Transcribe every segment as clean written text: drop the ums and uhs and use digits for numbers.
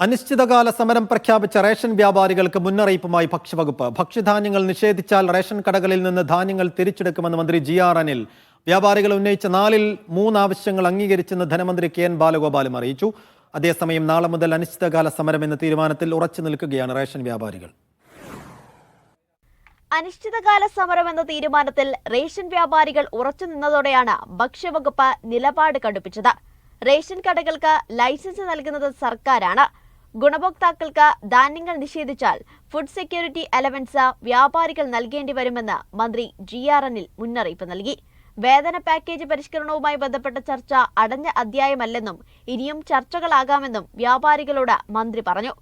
അനിശ്ചിതകാല സമരം പ്രഖ്യാപിച്ച റേഷൻ വ്യാപാരികൾക്ക് മുന്നറിയിപ്പുമായി ഭക്ഷ്യവകുപ്പ്. ഭക്ഷ്യധാന്യങ്ങൾ നിഷേധിച്ചാൽ റേഷൻ കടകളിൽ നിന്ന് ധാന്യങ്ങൾ തിരിച്ചെടുക്കുമെന്ന് മന്ത്രി GR അനിൽ. വ്യാപാരികൾ ഉന്നയിച്ച 4-ൽ 3 ആവശ്യങ്ങൾ അംഗീകരിച്ചെന്ന് ധനമന്ത്രി KN ബാലഗോപാലും അറിയിച്ചു. അതേസമയം നാളെ മുതൽ അനിശ്ചിതകാല സമരം എന്ന തീരുമാനത്തിൽ ഉറച്ചു നിൽക്കുകയാണ് റേഷൻ വ്യാപാരികൾ. അനിശ്ചിതകാല സമരം എന്ന തീരുമാനത്തിൽ റേഷൻ വ്യാപാരികൾ ഉറച്ചു നിന്നതോടെയാണ് ഭക്ഷ്യവകുപ്പ് നിലപാട് കടുപ്പിച്ചത്. റേഷൻ കടകൾക്ക് ലൈസൻസ് നൽകുന്നത് സർക്കാരാണ്. ഗുണഭോക്താക്കൾക്ക് ധാന്യങ്ങൾ നിഷേധിച്ചാൽ ഫുഡ് സെക്യൂരിറ്റി അലവൻസ് വ്യാപാരികൾ നൽകേണ്ടി വരുമെന്ന് മന്ത്രി GR അനിൽ മുന്നറിയിപ്പ് നൽകി. വേതന പാക്കേജ് പരിഷ്കരണവുമായി ബന്ധപ്പെട്ട ചർച്ച അടഞ്ഞ അധ്യായമല്ലെന്നും ഇനിയും ചർച്ചകളാകാമെന്നും വ്യാപാരികളോട് മന്ത്രി പറഞ്ഞു.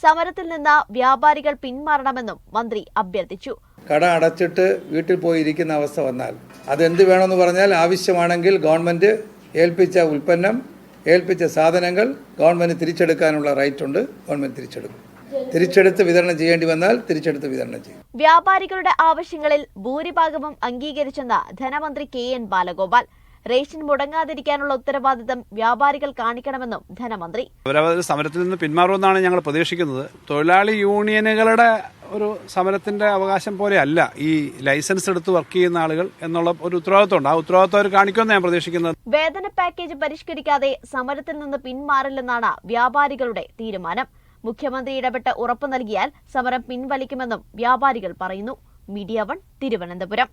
സമരത്തിൽ നിന്ന് വ്യാപാരികൾ പിന്മാറണമെന്നും മന്ത്രി അഭ്യർത്ഥിച്ചു. കട അടച്ചിട്ട് വീട്ടിൽ പോയിരിക്കുന്ന അവസ്ഥ വന്നാൽ അതെന്ത് വേണമെന്ന് പറഞ്ഞാൽ ആവശ്യമാണെങ്കിൽ ഗവൺമെൻറ് ഏൽപ്പിച്ച ഉൽപ്പന്നം, ഏൽപ്പിച്ച സാധനങ്ങൾ ഗവൺമെൻറ് തിരിച്ചെടുക്കാനുള്ള റൈറ്റ് ഉണ്ട്. ഗവൺമെൻറ് തിരിച്ചെടുക്കും. തിരിച്ചെടുത്ത് വിതരണം ചെയ്യേണ്ടി വന്നാൽ തിരിച്ചെടുത്ത് വിതരണം ചെയ്യും. വ്യാപാരികളുടെ ആവശ്യങ്ങളിൽ ഭൂരിഭാഗവും അംഗീകരിച്ചെന്ന് ധനമന്ത്രി KN ബാലഗോപാൽ. റേഷൻ മുടങ്ങാതിരിക്കാനുള്ള ഉത്തരവാദിത്തം വ്യാപാരികൾ കാണിക്കണമെന്നും ധനമന്ത്രി. സമരത്തിൽ നിന്ന് പിന്മാറുമെന്നാണ് ഞങ്ങൾ പ്രതീക്ഷിക്കുന്നത്. തൊഴിലാളി യൂണിയനുകളുടെ ഒരു സമരത്തിന്റെ അവകാശം പോലെയല്ല ഈ ലൈസൻസ് എടുത്ത് വർക്ക് ചെയ്യുന്ന ആളുകൾ എന്നുള്ള ഒരു ഉത്തരവാദിത്തമുണ്ട്. ആ ഉത്തരവാദിത്തം അവർ കാണിക്കുമെന്ന് ഞാൻ പ്രതീക്ഷിക്കുന്നത്. വേതന പാക്കേജ് പരിഷ്കരിക്കാതെ സമരത്തിൽ നിന്ന് പിന്മാറില്ലെന്നാണ് വ്യാപാരികളുടെ തീരുമാനം. മുഖ്യമന്ത്രി ഇടപെട്ട് ഉറപ്പു നൽകിയാൽ സമരം പിൻവലിക്കുമെന്നും വ്യാപാരികൾ പറയുന്നു. മീഡിയ 1 തിരുവനന്തപുരം.